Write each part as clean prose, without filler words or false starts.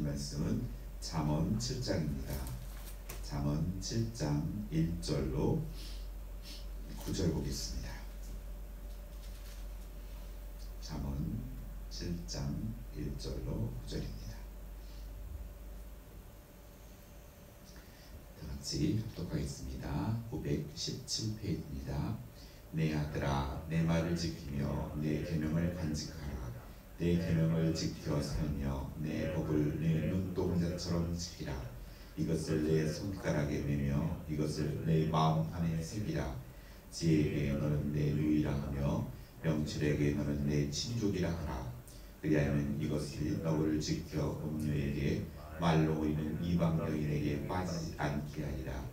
말씀은 잠언 7장입니다. 잠언 7장 1절로 9절 보겠습니다. 잠언 7장 1절로 9절입니다. 다같이 합독하겠습니다. 917페이지입니다. 내 아들아, 내 말을 지키며 내 계명을 간직하라. 내 계명을 지켜 살며 내 법을 내 눈동자처럼 지키라. 이것을 내 손가락에 매며 이것을 내 마음판에 새기라. 지혜에게 너는 내 누이라 하며 명철에게 너는 내 친족이라 하라. 그리하면 이것이 너를 지켜 음녀에게 말로 보이는 이방 여인에게 빠지지 않게 하리라.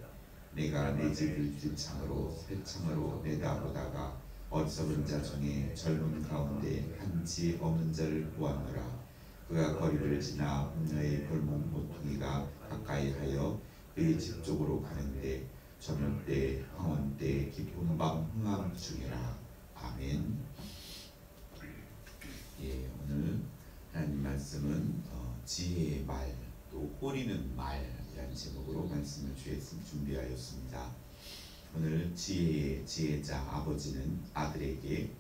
내가 내 집을 뒷창으로 새창으로 내다보다가 어리석은 자 중에 젊은 가운데 한치 없는 자를 보았노라. 그가 거리를 지나 음녀의 골목 모퉁이가 가까이 하여 그의 집 쪽으로 가는데 저녁 때 황혼 때 깊은 밤 흥함 중이라. 아멘. 예, 오늘 하나님 말씀은 지혜의 말, 또 꼬리는 말이라는 제목으로 말씀을 준비하였습니다. 오늘 지혜의 지혜자 아버지는 아들에게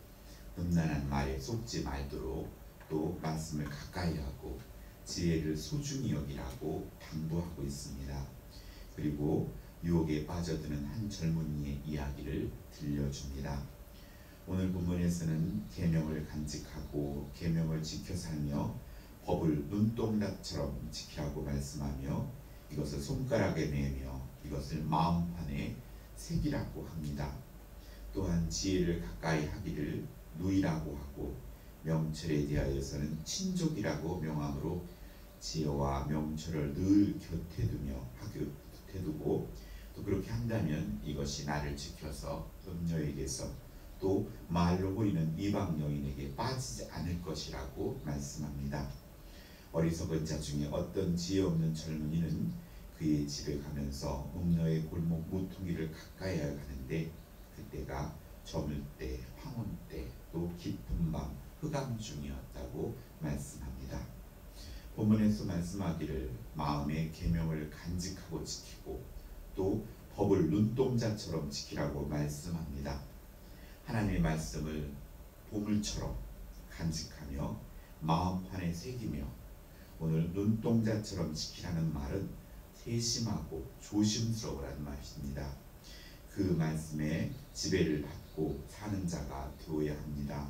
음란한 말에 속지 말도록 또 말씀을 가까이 하고 지혜를 소중히 여기라고 당부하고 있습니다. 그리고 유혹에 빠져드는 한 젊은이의 이야기를 들려줍니다. 오늘 본문에서는 계명을 간직하고 계명을 지켜 살며 법을 눈동자처럼 지키라고 말씀하며 이것을 손가락에 매며 이것을 마음판에 새기라고 합니다. 또한 지혜를 가까이 하기를 누이라고 하고 명철에 대하여서는 친족이라고 명함으로 지혜와 명철을 늘 곁에 두고 또 그렇게 한다면 이것이 나를 지켜서 음녀에게서 또 말로 보이는 이방 여인에게 빠지지 않을 것이라고 말씀합니다. 어리석은 자 중에 어떤 지혜 없는 젊은이는 그의 집에 가면서 음녀의 골목 모퉁이를 가까이 가는데 그때가 저물 때, 황혼 때, 또 깊은 밤, 흑암 중이었다고 말씀합니다. 본문에서 말씀하기를 마음의 계명을 간직하고 지키고 또 법을 눈동자처럼 지키라고 말씀합니다. 하나님의 말씀을 보물처럼 간직하며 마음판에 새기며 오늘 눈동자처럼 지키라는 말은 세심하고 조심스러우라는 말입니다. 그 말씀에 지배를 받고 사는 자가 되어야 합니다.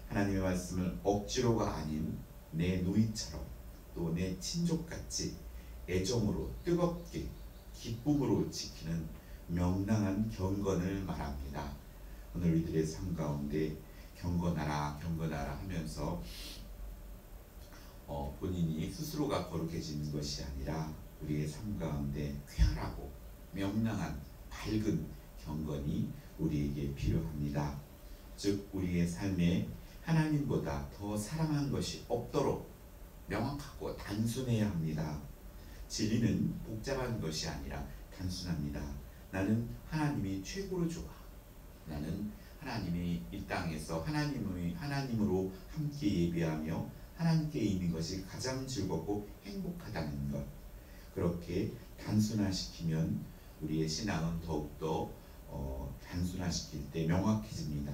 하나님의 말씀을 억지로가 아닌 내 누이처럼 또 내 친족같이 애정으로 뜨겁게 기쁨으로 지키는 명랑한 경건을 말합니다. 오늘 우리들의 삶 가운데 경건하라 경건하라 하면서 본인이 스스로가 거룩해지는 것이 아니라 우리의 삶 가운데 쾌활하고 명랑한 밝은 경건이 우리에게 필요합니다. 즉 우리의 삶에 하나님보다 더 사랑한 것이 없도록 명확하고 단순해야 합니다. 진리는 복잡한 것이 아니라 단순합니다. 나는 하나님이 최고로 좋아. 나는 하나님이 이 땅에서 하나님으로 함께 예배하며 하나님께 있는 것이 가장 즐겁고 행복하다는 것. 그렇게 단순화시키면 우리의 신앙은 더욱더 단순화시킬 때 명확해집니다.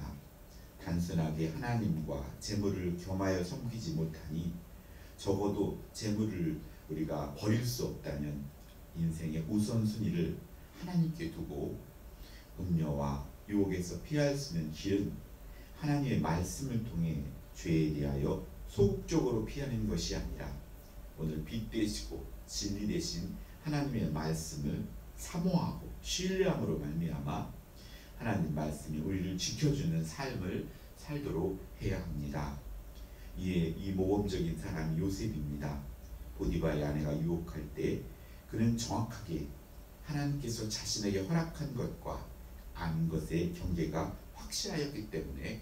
단순하게 하나님과 재물을 겸하여 섬기지 못하니 적어도 재물을 우리가 버릴 수 없다면 인생의 우선순위를 하나님께 두고 음녀와 유혹에서 피할 수 있는 길은 하나님의 말씀을 통해 죄에 대하여 소극적으로 피하는 것이 아니라 오늘 빛 되시고 진리 되신 하나님의 말씀을 사모하고 신뢰함으로 말미암아 하나님 말씀이 우리를 지켜주는 삶을 살도록 해야 합니다. 이에 이 모범적인 사람이 요셉입니다. 보디발의 아내가 유혹할 때 그는 정확하게 하나님께서 자신에게 허락한 것과 아닌 것의 경계가 확실하였기 때문에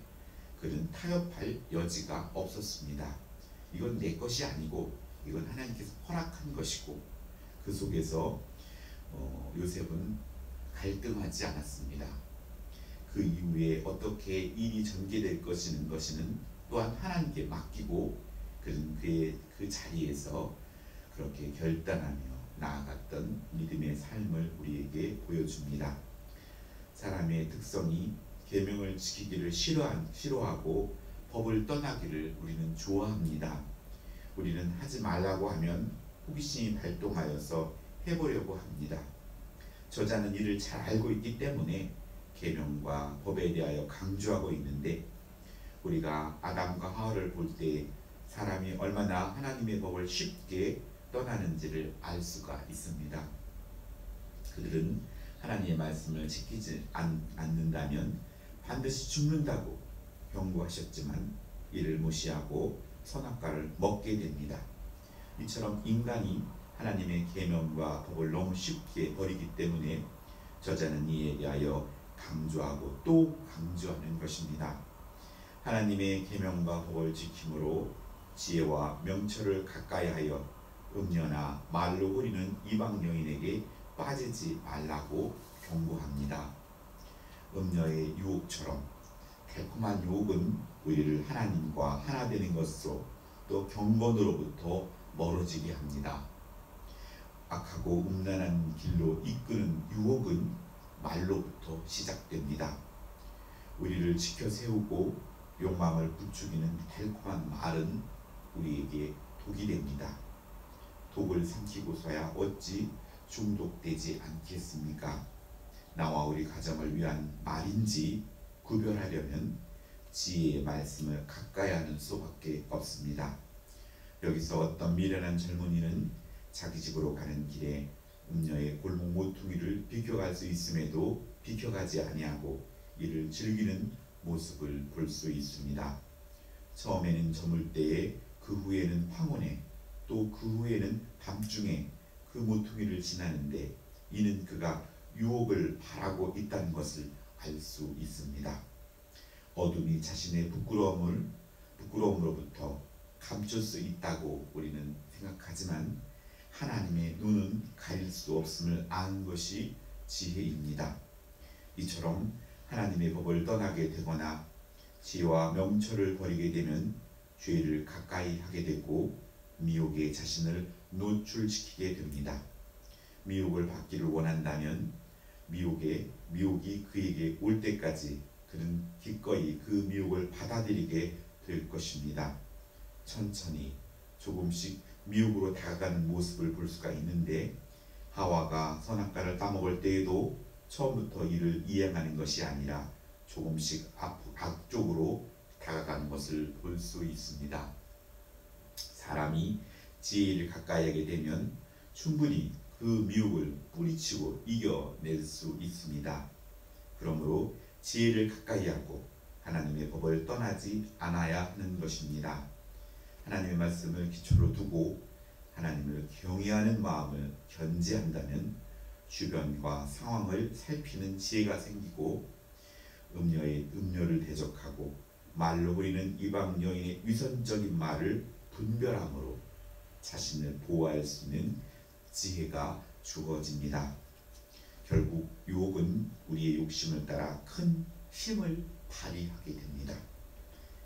그는 타협할 여지가 없었습니다. 이건 내 것이 아니고 이건 하나님께서 허락한 것이고 그 속에서 요셉은 갈등하지 않았습니다. 그 이후에 어떻게 일이 전개될 것이는 또한 하나님께 맡기고 그는 그 자리에서 그렇게 결단하며 나아갔던 믿음의 삶을 우리에게 보여줍니다. 사람의 특성이 계명을 지키기를 싫어하고 법을 떠나기를 우리는 좋아합니다. 우리는 하지 말라고 하면 호기심이 발동하여서 해보려고 합니다. 저자는 이를 잘 알고 있기 때문에 계명과 법에 대하여 강조하고 있는데, 우리가 아담과 하와를 볼 때 사람이 얼마나 하나님의 법을 쉽게 떠나는지를 알 수가 있습니다. 그들은 하나님의 말씀을 지키지 않는다면 반드시 죽는다고 경고하셨지만 이를 무시하고 선악과를 먹게 됩니다. 이처럼 인간이 하나님의 계명과 법을 너무 쉽게 버리기 때문에 저자는 이에 대하여 강조하고 또 강조하는 것입니다. 하나님의 계명과 법을 지킴으로 지혜와 명철을 가까이하여 음녀나 말로 후리는 이방 여인에게 빠지지 말라고 경고합니다. 음녀의 유혹처럼 달콤한 유혹은 우리를 하나님과 하나 되는 것으로 또 경건으로부터 멀어지게 합니다. 악하고 음란한 길로 이끄는 유혹은 말로부터 시작됩니다. 우리를 지켜 세우고 욕망을 부추기는 달콤한 말은 우리에게 독이 됩니다. 독을 삼키고서야 어찌 중독되지 않겠습니까? 나와 우리 가정을 위한 말인지 구별하려면 지혜의 말씀을 가까이 하는 수밖에 없습니다. 여기서 어떤 미련한 젊은이는 자기 집으로 가는 길에 음녀의 골목 모퉁이를 비켜갈 수 있음에도 비켜가지 아니하고 이를 즐기는 모습을 볼 수 있습니다. 처음에는 저물 때에, 그 후에는 황혼에, 또 그 후에는 밤중에 그 모퉁이를 지나는데 이는 그가 유혹을 바라고 있다는 것을 알 수 있습니다. 어둠이 자신의 부끄러움으로부터 감출 수 있다고 우리는 생각하지만 하나님의 눈은 가릴 수 없음을 아는 것이 지혜입니다. 이처럼 하나님의 법을 떠나게 되거나 지혜와 명철을 버리게 되면 죄를 가까이 하게 되고 미혹에 자신을 노출시키게 됩니다. 미혹을 받기를 원한다면 미혹이 그에게 올 때까지 그는 기꺼이 그 미혹을 받아들이게 될 것입니다. 천천히 조금씩 미혹으로 다가가는 모습을 볼 수가 있는데, 하와가 선악과를 따먹을 때에도 처음부터 이를 이행하는 것이 아니라 조금씩 앞쪽으로 다가가는 것을 볼 수 있습니다. 사람이 지혜를 가까이 하게 되면 충분히 그 미혹을 뿌리치고 이겨낼 수 있습니다. 그러므로 지혜를 가까이 하고 하나님의 법을 떠나지 않아야 하는 것입니다. 하나님의 말씀을 기초로 두고 하나님을 경외하는 마음을 견지한다면 주변과 상황을 살피는 지혜가 생기고 음녀를 대적하고 말로 후리는 이방 여인의 위선적인 말을 분별함으로 자신을 보호할 수 있는 지혜가 주어집니다. 결국 유혹은 우리의 욕심을 따라 큰 힘을 발휘하게 됩니다.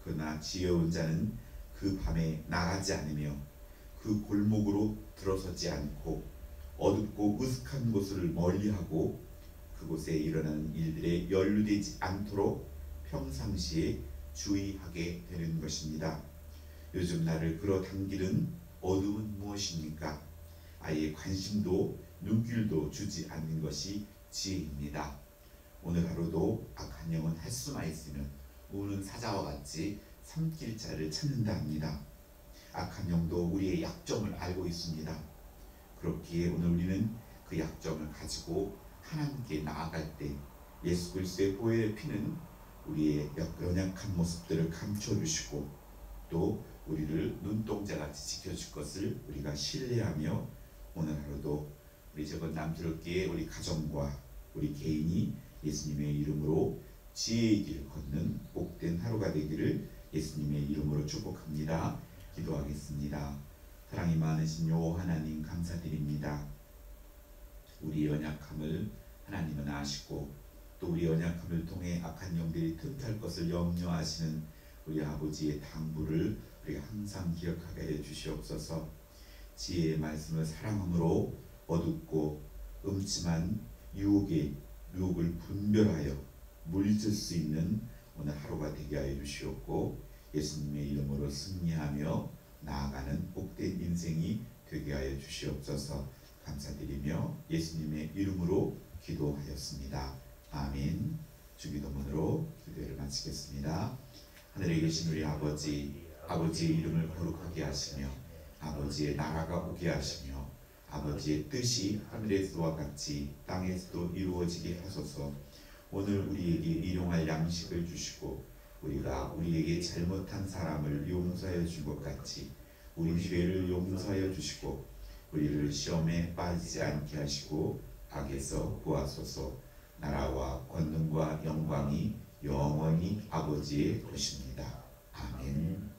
그러나 지혜로운 자는 그 밤에 나가지 않으며 그 골목으로 들어서지 않고 어둡고 으슥한 곳을 멀리하고 그곳에 일어나는 일들에 연루되지 않도록 평상시에 주의하게 되는 것입니다. 요즘 나를 끌어당기는 어둠은 무엇입니까? 아예 관심도 눈길도 주지 않는 것이 지혜입니다. 오늘 하루도 악한 영은 할 수만 있으면 우는 사자와 같이 삼킬 자를 찾는다 합니다. 악한 영도 우리의 약점을 알고 있습니다. 그렇기에 오늘 우리는 그 약점을 가지고 하나님께 나아갈 때 예수 그리스도의 보혈의 피는 우리의 연약한 모습들을 감춰주시고 또 우리를 눈동자같이 지켜줄 것을 우리가 신뢰하며 오늘 하루도 우리 저번 남스럽게 우리 가정과 우리 개인이 예수님의 이름으로 지혜의 길을 걷는 복된 하루가 되기를 예수님의 이름으로 축복합니다. 기도하겠습니다. 사랑이 많으신 요 하나님 감사드립니다. 우리 연약함을 하나님은 아시고 또 우리 연약함을 통해 악한 영들이 틈탈 것을 염려하시는 우리 아버지의 당부를 우리가 항상 기억하게 해 주시옵소서. 지혜의 말씀을 사랑함으로 어둡고 음침한 유혹을 분별하여 물질 수 있는 오늘 하루가 되게 하여 주시옵고 예수님의 이름으로 승리하며 나아가는 복된 인생이 되게 하여 주시옵소서. 감사드리며 예수님의 이름으로 기도하였습니다. 아멘. 주기도문으로 기도를 마치겠습니다. 하늘에 계신 우리 아버지, 아버지의 이름을 거룩하게 하시며 아버지의 나라가 오게 하시며 아버지의 뜻이 하늘에서와 같이 땅에서도 이루어지게 하소서. 오늘 우리에게 일용할 양식을 주시고 우리가 우리에게 잘못한 사람을 용서하여 준 것 같이 우리 죄를 용서하여 주시고 우리를 시험에 빠지지 않게 하시고 악에서 구하소서. 나라와 권능과 영광이 영원히 아버지의 것입니다. 아멘.